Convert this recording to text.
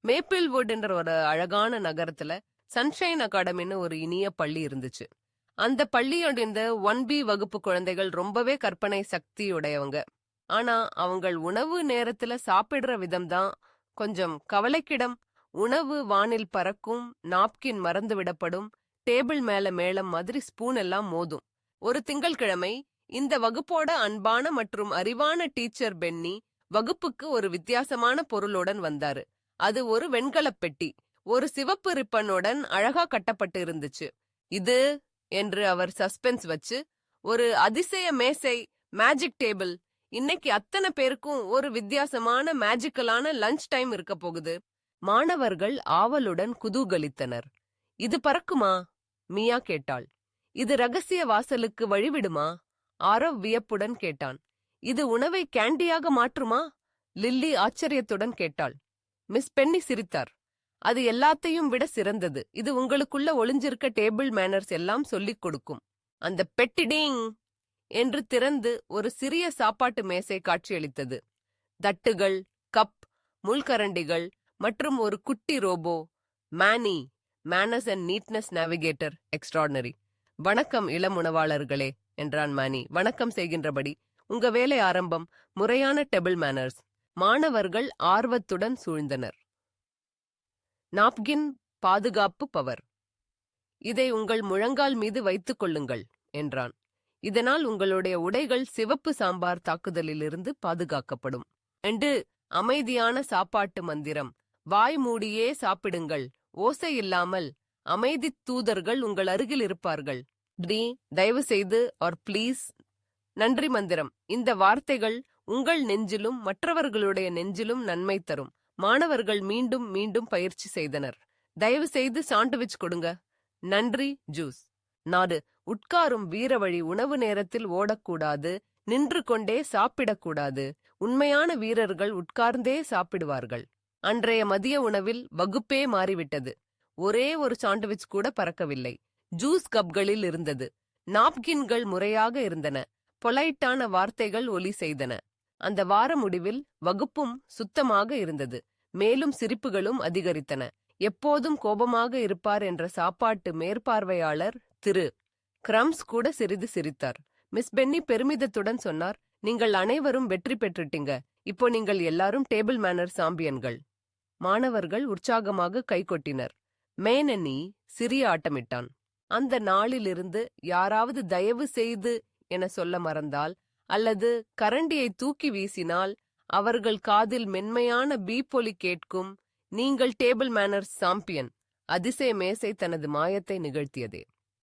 மேப்பிள்வுட் என்ற ஒரு அழகான நகரத்துல சன்ஷைன் அகாடமின்னு ஒரு இனிய பள்ளி இருந்துச்சு. அந்த பள்ளியோட இந்த 1B வகுப்பு குழந்தைகள் ரொம்பவே கற்பனை சக்தியுடையவங்க. ஆனா அவங்கள் உணவு நேரத்துல சாப்பிடுற விதம்தான் கொஞ்சம் கவலைக்கிடம். உணவு வானில் பறக்கும், நாப்கின் மறந்து விடப்படும், டேபிள் மேல மேளம் மாதிரி ஸ்பூன் எல்லாம் மோதும். ஒரு திங்கள்கிழமை இந்த வகுப்போட அன்பான மற்றும் அறிவான டீச்சர் பென்னி வகுப்புக்கு ஒரு வித்தியாசமான பொருளுடன் வந்தாரு. அது ஒரு வெண்கலப் பெட்டி, ஒரு சிவப்பு ரிப்பனுடன் அழகா கட்டப்பட்டு இருந்துச்சு. இது என்று அவர் சஸ்பென்ஸ் வச்சு, ஒரு அதிசய மேசை, மேஜிக் டேபிள். இன்னைக்கு அத்தனை பேருக்கும் ஒரு வித்தியாசமான மேஜிக்கலான லஞ்ச் டைம் இருக்க போகுது. மாணவர்கள் ஆவலுடன் குதூகலித்தனர். இது பறக்குமா? மியா கேட்டாள். இது ரகசிய வாசலுக்கு வழிவிடுமா? ஆரவ் வியப்புடன் கேட்டான். இது உணவை கேண்டியாக மாற்றுமா? லில்லி ஆச்சரியத்துடன் கேட்டாள். மிஸ் பென்னி சிரித்தார். அது எல்லாத்தையும் விட சிறந்தது. இது உங்களுக்குள்ள ஒளிஞ்சிருக்க டேபிள் மேனர்ஸ் எல்லாம் சொல்லிக் கொடுக்கும். அந்த பெட்டிடிங் என்று திறந்து ஒரு சிறிய சாப்பாட்டு மேசை காட்சியளித்தது. தட்டுகள், கப், முள்கரண்டிகள் மற்றும் ஒரு குட்டி robot. Manny, manners and neatness navigator extraordinary. வணக்கம் இளம் உணவாளர்களே என்றான் மேனி வணக்கம் செய்கின்றபடி. உங்க வேலை ஆரம்பம். முறையான டேபிள் மேனர்ஸ். மாணவர்கள் ஆர்வத்துடன் சூழ்ந்தனர். நாப்கின் பாதுகாப்பு பவர். இதை உங்கள் முழங்கால் மீது வைத்துக் கொள்ளுங்கள் என்றான். இதனால் உங்களுடைய உடைகள் சிவப்பு சாம்பார் தாக்குதலிலிருந்து பாதுகாக்கப்படும். என்று அமைதியான சாப்பாட்டு மந்திரம். வாய் மூடியே சாப்பிடுங்கள். ஓசை இல்லாமல். அமைதி தூதர்கள் உங்கள் அருகில் இருப்பார்கள். தயவு செய்து ஆர் ப்ளீஸ். நன்றி மந்திரம். இந்த வார்த்தைகள் உங்கள் நெஞ்சிலும் மற்றவர்களுடைய நெஞ்சிலும் நன்மை தரும். மாணவர்கள் மீண்டும் மீண்டும் பயிற்சி செய்தனர். தயவு செய்து சாண்ட்விச் கொடுங்க. நன்றி ஜூஸ். நாடு. உட்காரும் வீரவழி. உணவு நேரத்தில் ஓடக்கூடாது, நின்று கொண்டே சாப்பிடக்கூடாது. உண்மையான வீரர்கள் உட்கார்ந்தே சாப்பிடுவார்கள். அன்றைய மதிய உணவில் வகுப்பே மாறிவிட்டது. ஒரே ஒரு சாண்ட்விச் கூட பறக்கவில்லை. ஜூஸ் கப்களில் இருந்தது. நாப்கின்கள் முறையாக இருந்தன. பொலைட்டான வார்த்தைகள் ஒலி செய்தன. அந்த வார முடிவில் வகுப்பும் சுத்தமாக இருந்தது. மேலும் சிரிப்புகளும் அதிகரித்தன. எப்போதும் கோபமாக இருப்பார் என்ற சாப்பாட்டு மேற்பார்வையாளர் திரு கிரம்ஸ் கூட சிறிது சிரித்தார். மிஸ் பென்னி பெருமிதத்துடன் சொன்னார், நீங்கள் அனைவரும் வெற்றி பெற்றுட்டீங்க. இப்போ நீங்கள் எல்லாரும் டேபிள் மேனர் சாம்பியன்கள். மாணவர்கள் உற்சாகமாக கைகொட்டினர். மேனனி சிறிய ஆட்டமிட்டான். அந்த நாளிலிருந்து யாராவது தயவு செய்து என சொல்ல மறந்தால் அல்லது கரண்டியை தூக்கி வீசினால் அவர்கள் காதில் மென்மையான பீப்பொலி கேட்கும். நீங்கள் டேபிள் மேனர்ஸ் சாம்பியன். அதிசய மேசை தனது மாயத்தை நிகழ்த்தியதே.